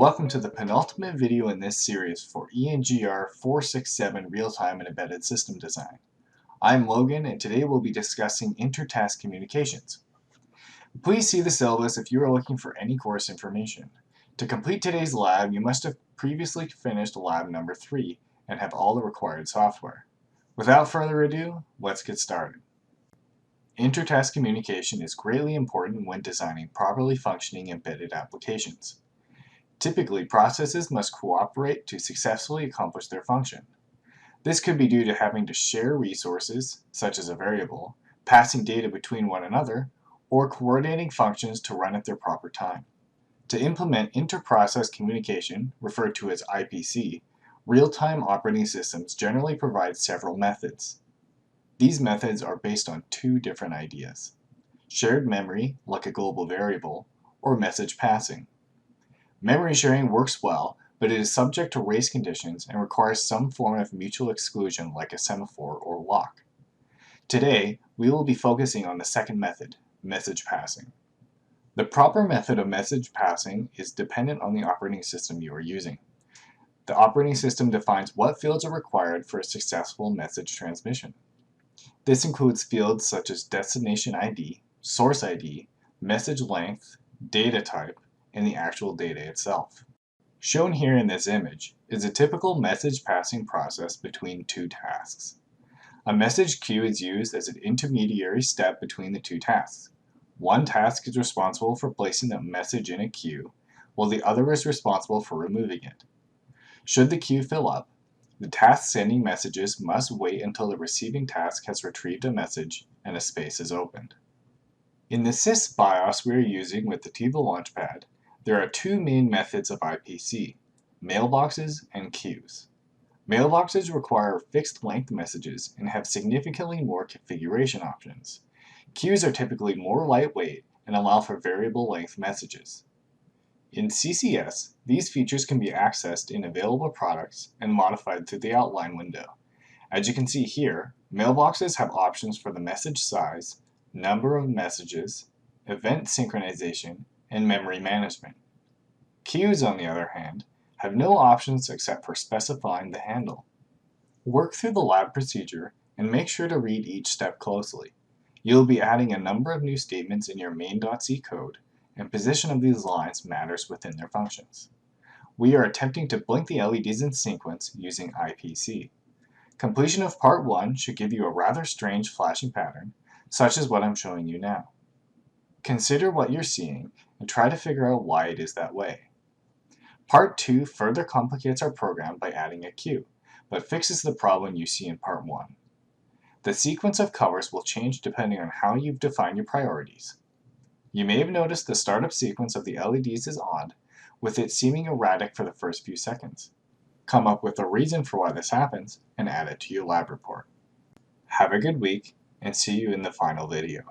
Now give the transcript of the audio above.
Welcome to the penultimate video in this series for ENGR 467 Real-Time and Embedded System Design. I'm Logan, and today we'll be discussing inter-task communications. Please see the syllabus if you are looking for any course information. To complete today's lab, you must have previously finished lab number 3 and have all the required software. Without further ado, let's get started. Inter-task communication is greatly important when designing properly functioning embedded applications. Typically, processes must cooperate to successfully accomplish their function. This could be due to having to share resources, such as a variable, passing data between one another, or coordinating functions to run at their proper time. To implement inter-process communication, referred to as IPC, real-time operating systems generally provide several methods. These methods are based on two different ideas: shared memory, like a global variable, or message passing. Memory sharing works well, but it is subject to race conditions and requires some form of mutual exclusion like a semaphore or lock. Today, we will be focusing on the second method, message passing. The proper method of message passing is dependent on the operating system you are using. The operating system defines what fields are required for a successful message transmission. This includes fields such as destination ID, source ID, message length, data type, and the actual data itself. Shown here in this image is a typical message passing process between two tasks. A message queue is used as an intermediary step between the two tasks. One task is responsible for placing the message in a queue, while the other is responsible for removing it. Should the queue fill up, the task sending messages must wait until the receiving task has retrieved a message and a space is opened. In the sys BIOS we are using with the TiVo Launchpad, there are two main methods of IPC: mailboxes and queues. Mailboxes require fixed length messages and have significantly more configuration options. Queues are typically more lightweight and allow for variable length messages. In CCS, these features can be accessed in available products and modified through the outline window. As you can see here, mailboxes have options for the message size, number of messages, event synchronization, and memory management. Queues, on the other hand, have no options except for specifying the handle. Work through the lab procedure and make sure to read each step closely. You'll be adding a number of new statements in your main.c code, and position of these lines matters within their functions. We are attempting to blink the LEDs in sequence using IPC. Completion of part 1 should give you a rather strange flashing pattern, such as what I'm showing you now. Consider what you're seeing and try to figure out why it is that way. Part 2 further complicates our program by adding a queue, but fixes the problem you see in part 1. The sequence of colors will change depending on how you've defined your priorities. You may have noticed the startup sequence of the LEDs is odd, with it seeming erratic for the first few seconds. Come up with a reason for why this happens and add it to your lab report. Have a good week, and see you in the final video.